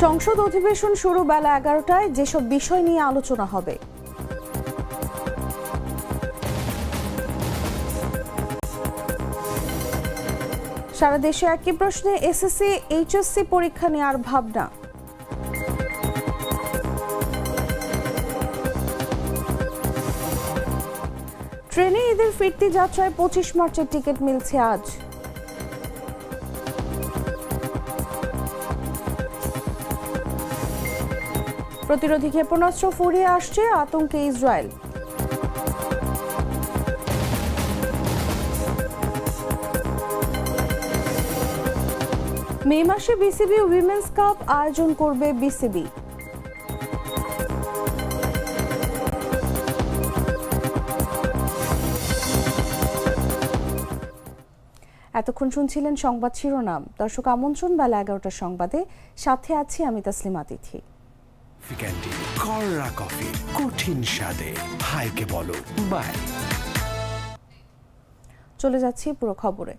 সংসদ অধিবেশন শুরু বেলা 11টায় যেসব বিষয় নিয়ে আলোচনা হবে। সারা দেশে একই প্রশ্নে এসএসসি এইচএসসি পরীক্ষা নেওয়ার ভাবনা। ট্রেনে ঈদের ফিরতি যাত্রায় 25 মার্চের টিকিট মিলছে আজ। প্রতিরোধী ক্ষেপণাস্ত্র ফুরিয়ে আসছে, আতঙ্কে ইসরায়েল। মে মাসে বিসিবি উইমেন্স কাপ আয়োজন করবে বিসিবি। এতক্ষণ শুনছিলেন সংবাদ শিরোনাম। দর্শক আমন্ত্রণ বেলা 11টার সংবাদে, সাথে আছি আমি তাসলিমা তিথি। কররা কফি কঠিন স্বাদে হাইকে বলো বাই। চলে যাচ্ছি পুরো খবরে।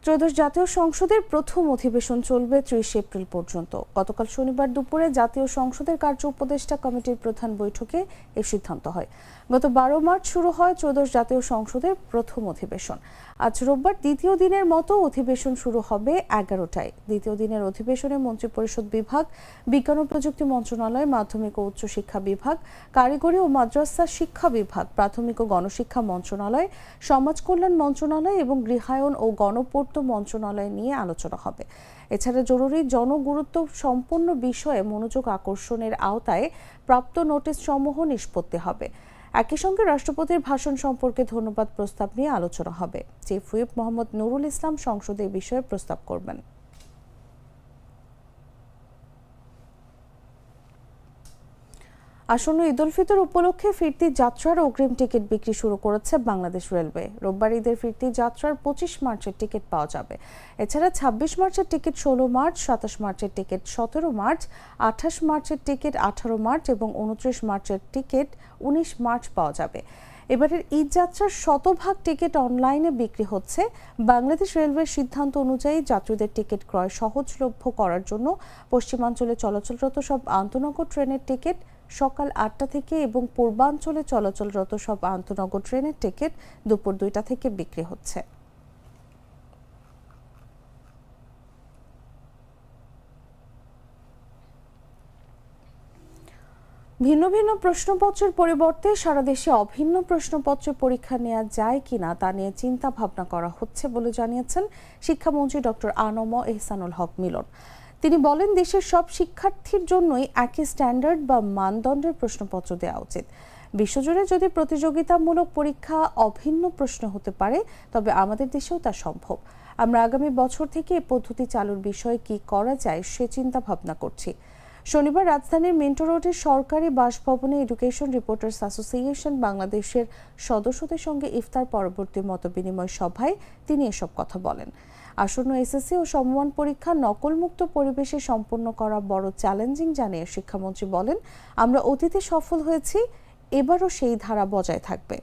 ত্রয়োদশ জাতীয় সংসদের প্রথম অধিবেশন চলবে 30 এপ্রিল পর্যন্ত। গতকাল শনিবার দুপুরে জাতীয় সংসদের কার্য উপদেষ্টা কমিটির প্রধান বৈঠকে এ সিদ্ধান্ত হয়। গত 12 মার্চ শুরু হয় ত্রয়োদশ জাতীয় সংসদের প্রথম অধিবেশন। আজ রোববার দ্বিতীয় দিনের মতো অধিবেশন শুরু হবে 11টায়। দ্বিতীয় দিনের অধিবেশনে মন্ত্রিপরিষদ বিভাগ, বিজ্ঞান ও প্রযুক্তি মন্ত্রণালয়, মাধ্যমিক ও উচ্চ শিক্ষা বিভাগ, কারিগরি ও মাদ্রাসা শিক্ষা বিভাগ, প্রাথমিক ও গণশিক্ষা মন্ত্রণালয়, সমাজ কল্যাণ মন্ত্রণালয় এবং গৃহায়ন ও গণপূর্ত মন্ত্রণালয় নিয়ে আলোচনা হবে। এছাড়া জরুরি জনগুরুত্ব সম্পন্ন বিষয়ে মনোযোগ আকর্ষণের আওতায় প্রাপ্ত নোটিশ সমূহ নিষ্পত্তি হবে। একই সঙ্গে রাষ্ট্রপতির ভাষণ সম্পর্কে ধন্যবাদ প্রস্তাব নিয়ে আলোচনা হবে। চিফ হুইপ মোহাম্মদ নুরুল ইসলাম সংসদে এই বিষয়ে প্রস্তাব করবেন। আসন্ন ঈদ উল ফিতর উপলক্ষে ফিরতি যাত্রার অগ্রিম টিকিট বিক্রি শুরু করেছে বাংলাদেশ রেলওয়ে। রোববার ঈদের ফিরতি যাত্রার 25 মার্চের টিকিট পাওয়া যাবে। এছাড়া 26 মার্চের টিকিট 16 মার্চ, 27 মার্চের টিকিট 17 মার্চ, 28 মার্চের টিকিট 18 মার্চ এবং 29 মার্চের টিকিট 19 মার্চ পাওয়া যাবে। এবারের ঈদ যাত্রার শতভাগ টিকিট অনলাইনে বিক্রি হচ্ছে। বাংলাদেশ রেলওয়ের সিদ্ধান্ত অনুযায়ী যাত্রীদের টিকিট ক্রয় সহজলভ্য করার জন্য পশ্চিমাঞ্চলে চলাচলরত সব আন্তনগর ট্রেনের টিকিট সকাল 8টা থেকে এবং পূর্বাঞ্চলে চলাচলরত সব আন্তনগর ট্রেনের টিকিট দুপুর 2টা থেকে বিক্রি হচ্ছে। ভিন্ন ভিন্ন প্রশ্নপত্রের পরিবর্তে সারা দেশে অভিন্ন প্রশ্নপত্রে পরীক্ষা নেওয়া যায় কিনা তা নিয়ে চিন্তা ভাবনা করা হচ্ছে বলে জানিয়েছেন শিক্ষামন্ত্রী ডক্টর আনম এহসানুল হক মিলন। তিনি বলেন, দেশের সব শিক্ষার্থীর জন্যই একই স্ট্যান্ডার্ড বা মানদণ্ডের প্রশ্নপত্র দেওয়া উচিত। বিশ্বজুড়ে যদি প্রতিযোগিতামূলক পরীক্ষা অভিন্ন প্রশ্ন হতে পারে, তবে আমাদের দেশেও তা সম্ভব। আমরা আগামী বছর থেকে এই পদ্ধতি চালুর বিষয়ে কি করা যায় সে চিন্তা ভাবনা করছি। শনিবার রাজধানীর মিন্টো রোডের সরকারি বাসভবনে এডুকেশন রিপোর্টার্স অ্যাসোসিয়েশন বাংলাদেশের সদস্যদের সঙ্গে ইফতার পরবর্তী মতবিনিময় সভায় তিনি এসব কথা বলেন। আসন্ন এসএসসি ও সমমান পরীক্ষা নকলমুক্ত পরিবেশে সম্পন্ন করা বড় চ্যালেঞ্জিং জানিয়ে শিক্ষামন্ত্রী বলেন, আমরা অতীতে সফল হয়েছি, এবারও সেই ধারা বজায় থাকবে।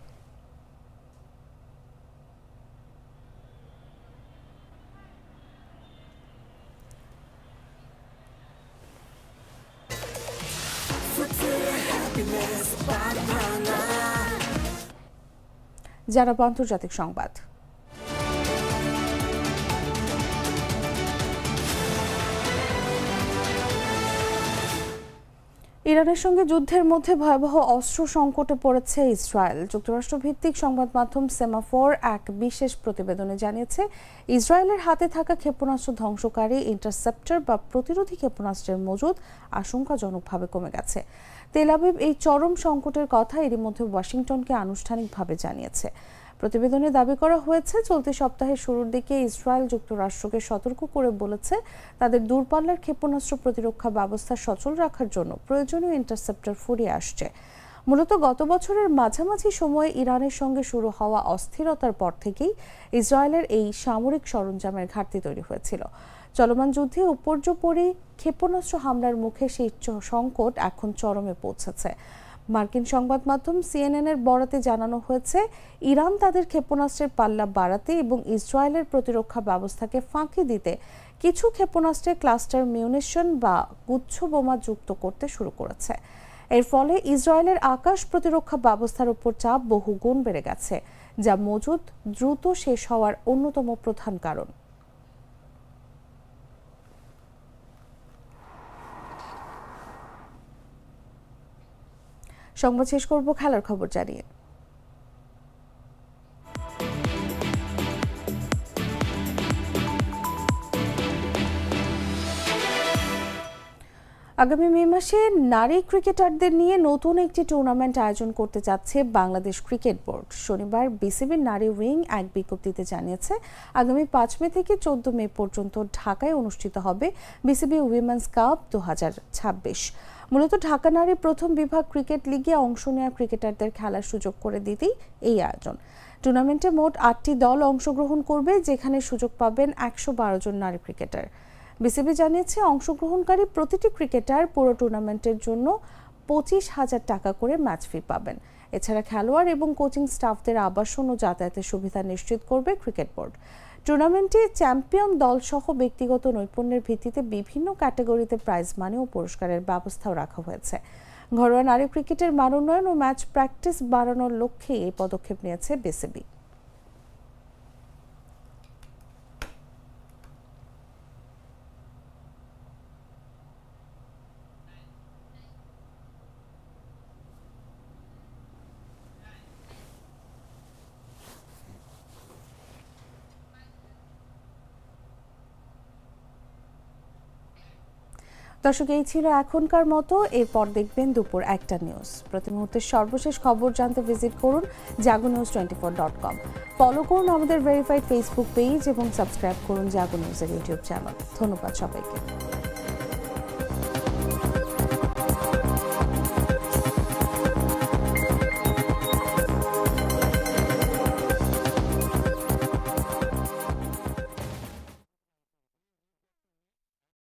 জানাবো আন্তর্জাতিক সংবাদ। ইরানের সঙ্গে যুদ্ধের মধ্যে ভয়াবহ অস্ত্র সংকটে পড়েছে ইসরায়েল। যুক্তরাষ্ট্র ভিত্তিক সংবাদ মাধ্যম সেমাফোর এক বিশেষ প্রতিবেদনে জানিয়েছে, ইসরায়েলের হাতে থাকা ক্ষেপণাস্ত্র ধ্বংসকারী ইন্টারসেপ্টর বা প্রতিরোধী ক্ষেপণাস্ত্রের মজুদ আশঙ্কাজনকভাবে কমে গেছে। তেল আবিব এই চরম সংকটের কথা এরই মধ্যে ওয়াশিংটনকে আনুষ্ঠানিকভাবে জানিয়েছে। প্রতিবেদনে দাবি করা হয়েছে, চলতি সপ্তাহের শুরুর দিকে ইসরায়েল যুক্তরাষ্ট্রকে সতর্ক করে বলেছে, তাদের দূরপাল্লার ক্ষেপণাস্ত্র প্রতিরক্ষা ব্যবস্থা সচল রাখার জন্য প্রয়োজনীয় ইন্টারসেপ্টর ফুরিয়ে আসছে। মূলত গত বছরের মাঝামাঝি সময়ে ইরানের সঙ্গে শুরু হওয়া অস্থিরতার পর থেকেই ইসরায়েলের এই সামরিক সরঞ্জামের ঘাটতি তৈরি হয়েছিল। চলমান যুদ্ধে উপর্যুপরি ক্ষেপণাস্ত্র হামলার মুখে সেই সংকট এখন চরমে পৌঁছেছে। মার্কিন সংবাদ মাধ্যম সিএনএন-এর বরাতে জানানো হয়েছে, ইরান তাদের ক্ষেপণাস্ত্রের পাল্লা বাড়াতে এবং ইসরায়েলের প্রতিরক্ষা ব্যবস্থাকে ফাঁকি দিতে কিছু ক্ষেপণাস্ত্রে ক্লাস্টার মিউনিশন বা গুচ্ছ বোমা যুক্ত করতে শুরু করেছে। এর ফলে ইসরায়েলের আকাশ প্রতিরক্ষা ব্যবস্থার উপর চাপ বহুগুণ বেড়ে গেছে, যা মজুদ দ্রুত শেষ হওয়ার অন্যতম প্রধান কারণ। সংবাদ শেষ করব খেলার খবর জানিয়ে। আগামী মে মাসে নারী ক্রিকেটারদের নিয়ে নতুন একটি টুর্নামেন্ট আয়োজন করতে যাচ্ছে বাংলাদেশ ক্রিকেট বোর্ড। শনিবার বিসিবির নারী উইং এক বিজ্ঞপ্তিতে জানিয়েছে, আগামী 5 মে থেকে 14 মে পর্যন্ত ঢাকায় অনুষ্ঠিত হবে বিসিবি উইমেন্স কাপ 2026। মূলত ঢাকা নারী প্রথম বিভাগ ক্রিকেট লিগে অংশ নেওয়া ক্রিকেটারদের খেলার সুযোগ করে দিতেই এই আয়োজন। টুর্নামেন্টে মোট 8টি দল অংশগ্রহণ করবে, যেখানে সুযোগ পাবেন 112 জন নারী ক্রিকেটার। বিসিবি জানিয়েছে, অংশগ্রহণকারী প্রতিটি ক্রিকেটার পুরো টুর্নামেন্টের জন্য 25,000 টাকা করে ম্যাচ ফি পাবেন। এছাড়া খেলোয়াড় এবং কোচিং স্টাফদের আবাসন ও যাতায়াতের সুবিধা নিশ্চিত করবে ক্রিকেট বোর্ড। টুর্নামেন্টে চ্যাম্পিয়ন দলসহ ব্যক্তিগত নৈপুণ্যের ভিত্তিতে বিভিন্ন ক্যাটাগরিতে প্রাইজ মানি ও পুরস্কারের ব্যবস্থাও রাখা হয়েছে। ঘরোয়া নারী ক্রিকেটের মান উন্নয়ন ও ম্যাচ প্র্যাকটিস বাড়ানোর লক্ষ্যে এই পদক্ষেপ নিয়েছে বিসিবি। দর্শক, এই ছিল এখনকার মতো। এরপর দেখবেন দুপুর 1টা নিউজ। প্রতি মুহূর্তের সর্বশেষ খবর জানতে ভিজিট করুন jagonews24.com। ফলো করুন আমাদের ভেরিফাইড ফেসবুক পেজ এবং সাবস্ক্রাইব করুন জাগো নিউজের ইউটিউব চ্যানেল। ধন্যবাদ সবাইকে।